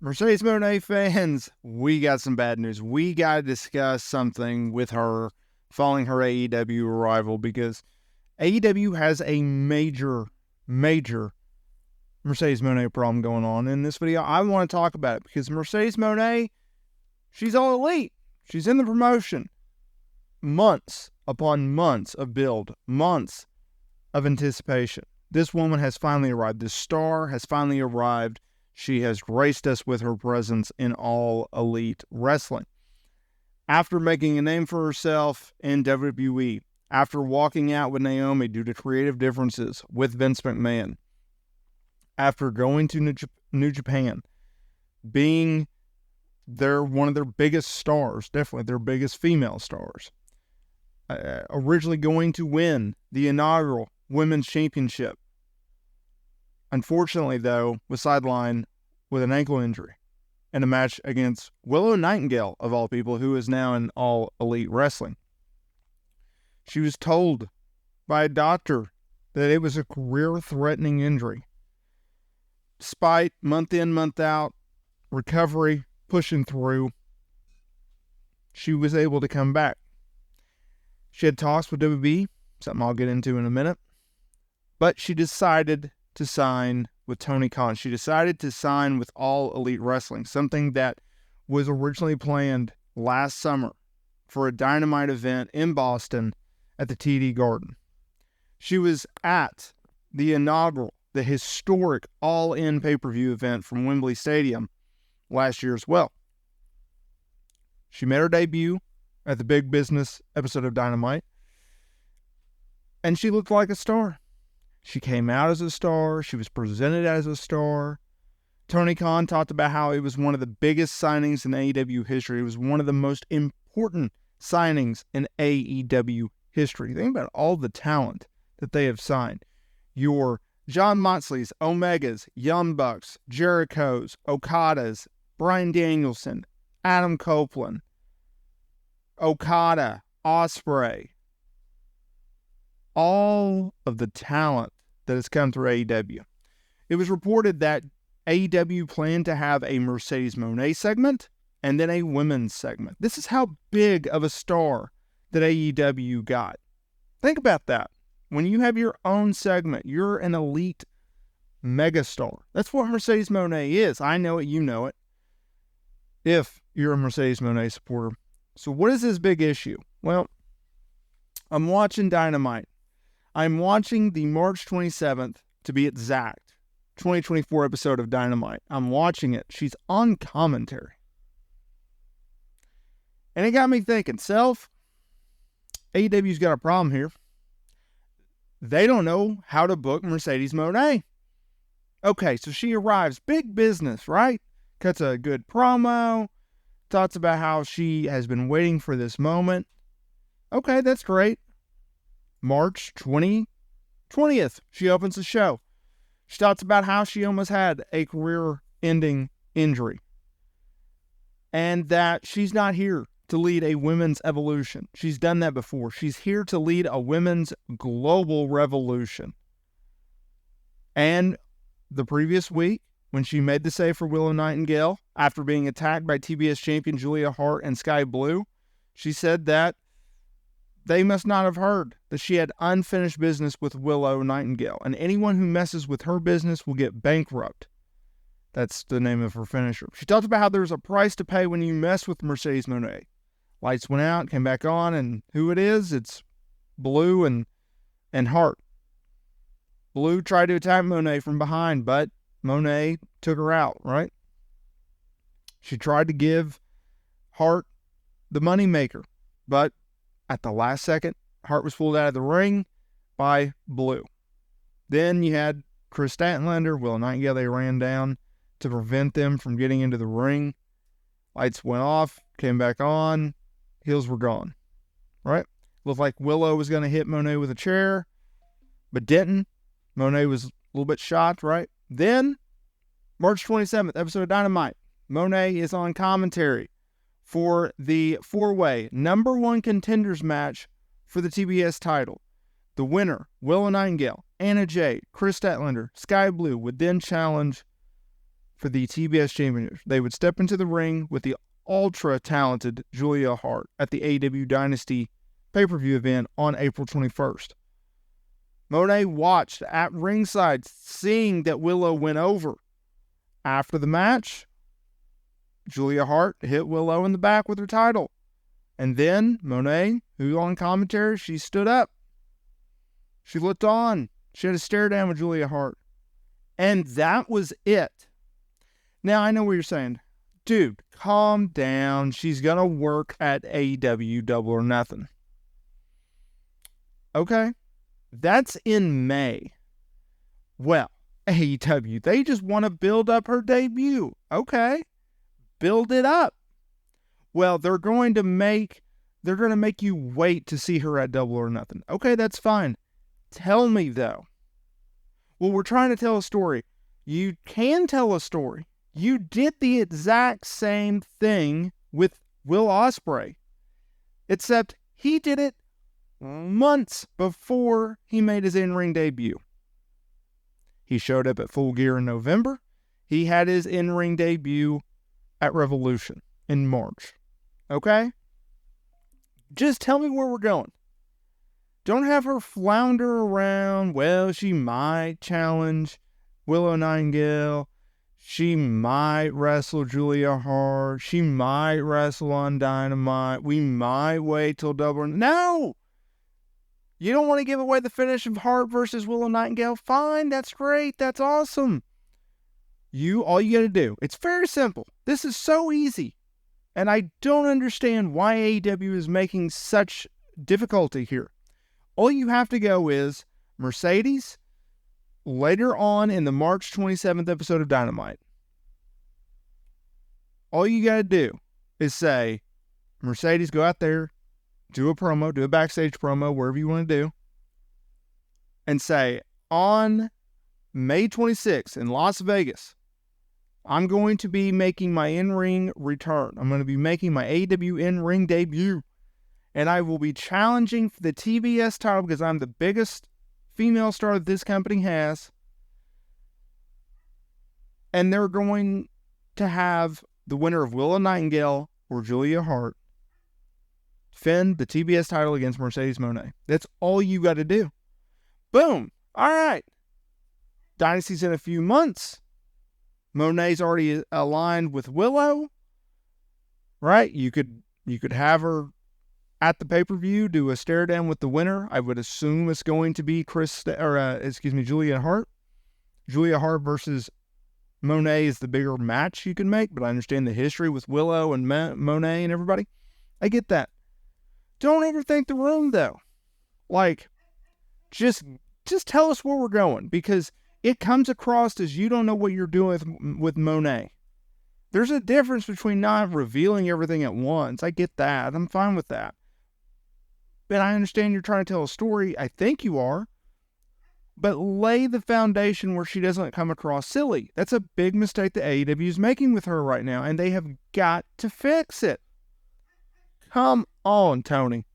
Mercedes Mone fans, we got some bad news. We got to discuss something with her following her AEW arrival because AEW has a major Mercedes Mone problem going on. In this video, I want to talk about it because Mercedes Mone, she's all elite. She's in the promotion. Months upon months of build, months of anticipation. This woman has finally arrived. This star has finally arrived. She has graced us with her presence in All Elite Wrestling. After making a name for herself in WWE, after walking out with Naomi due to creative differences with Vince McMahon, after going to New Japan, being one of their biggest stars, definitely their biggest female stars, originally going to win the inaugural Women's Championship. Unfortunately, though, was sidelined with an ankle injury in a match against Willow Nightingale, of all people, who is now in All Elite Wrestling. She was told by a doctor that it was a career-threatening injury. Despite month in, month out, recovery, pushing through, she was able to come back. She had talks with WWE, something I'll get into in a minute, but she decided to sign with Tony Khan. She decided to sign with All Elite Wrestling, something that was originally planned last summer for a Dynamite event in Boston at the TD Garden. She was at the inaugural, the historic All-In pay-per-view event from Wembley Stadium last year as well. She made her debut at the Big Business episode of Dynamite, and she looked like a star. She came out as a star. She was presented as a star. Tony Khan talked about how it was one of the biggest signings in AEW history. It was one of the most important signings in AEW history. Think about all the talent that they have signed. Your John Moxley's, Omegas, Young Bucks, Jericho's, Okadas, Bryan Danielson, Adam Copeland, Okada, Ospreay. All of the talent that has come through AEW. It was reported that AEW planned to have a Mercedes Mone segment and then a women's segment. This is how big of a star that AEW got. Think about that. When you have your own segment, you're an elite megastar. That's what Mercedes Mone is. I know it, you know it. If you're a Mercedes Mone supporter. So what is this big issue? Well, I'm watching Dynamite. I'm watching the March 27th, to be exact, 2024 episode of Dynamite. I'm watching it. She's on commentary. And it got me thinking, AEW's got a problem here. They don't know how to book Mercedes Mone. Okay, so she arrives, big business, right? Cuts a good promo, talks about how she has been waiting for this moment. Okay, that's great. March 20th, she opens the show. She talks about how she almost had a career-ending injury and that she's not here to lead a women's evolution. She's done that before. She's here to lead a women's global revolution. And the previous week, when she made the save for Willow Nightingale after being attacked by TBS champion Julia Hart and Sky Blue, she said that they must not have heard that she had unfinished business with Willow Nightingale, and anyone who messes with her business will get bankrupt. That's the name of her finisher. She talked about how there's a price to pay when you mess with Mercedes Mone. Lights went out, came back on, and who it is? It's Blue and Hart. Blue tried to attack Mone from behind, but Mone took her out, right? She tried to give Hart the moneymaker, but at the last second, Hart was pulled out of the ring by Blue. Then you had Chris Statlander, Willow Nightingale, they ran down to prevent them from getting into the ring. Lights went off, came back on, heels were gone, right? Looked like Willow was going to hit Mone with a chair, but didn't. Mone was a little bit shocked, right? Then, March 27th, episode of Dynamite, Mone is on commentary for the four-way number one contenders match for the TBS title. The winner, Willow Nightingale, Anna Jay, Chris Statlander, Sky Blue, would then challenge for the TBS Championship. They would step into the ring with the ultra-talented Julia Hart at the AEW Dynasty pay-per-view event on April 21st. Mone watched at ringside, seeing that Willow went over. After the match, Julia Hart hit Willow in the back with her title. And then Mone, who on commentary, she stood up. She looked on. She had a stare down with Julia Hart. And that was it. Now, I know what you're saying. Dude, calm down. She's going to work at AEW Double or Nothing. Okay. That's in May. Well, AEW, they just want to build up her debut. Okay. Build it up. Well, they're going to make you wait to see her at Double or Nothing. Okay, that's fine. Tell me, though. Well, we're trying to tell a story. You can tell a story. You did the exact same thing with Will Ospreay, except he did it months before he made his in-ring debut. He showed up at Full Gear in November. He had his in-ring debut at Revolution in March. Okay? Just tell me where we're going. Don't have her flounder around. Well, she might challenge Willow Nightingale. She might wrestle Julia Hart. She might wrestle on Dynamite. We might wait till Double. No! You don't want to give away the finish of Hart versus Willow Nightingale? Fine, that's great. That's awesome. All you got to do. It's very simple. This is so easy. And I don't understand why AEW is making such difficulty here. All you have to go is Mercedes later on in the March 27th episode of Dynamite. All you got to do is say, Mercedes, go out there, do a promo, do a backstage promo, wherever you want to do, and say, on May 26th in Las Vegas, I'm going to be making my in-ring return. I'm going to be making my AEW in-ring debut. And I will be challenging for the TBS title because I'm the biggest female star that this company has. And they're going to have the winner of Willow Nightingale or Julia Hart defend the TBS title against Mercedes Mone. That's all you got to do. Boom. All right. Dynasty's in a few months. Mone's already aligned with Willow. Right? You could have her at the pay-per-view, do a stare down with the winner. I would assume it's going to be Julia Hart. Julia Hart versus Mone is the bigger match you can make, but I understand the history with Willow and Mone and everybody. I get that. Don't overthink the room, though. Like, just tell us where we're going, because it comes across as you don't know what you're doing with Mone. There's a difference between not revealing everything at once. I get that. I'm fine with that. But I understand you're trying to tell a story. I think you are. But lay the foundation where she doesn't come across silly. That's a big mistake that AEW is making with her right now, and they have got to fix it. Come on, Tony.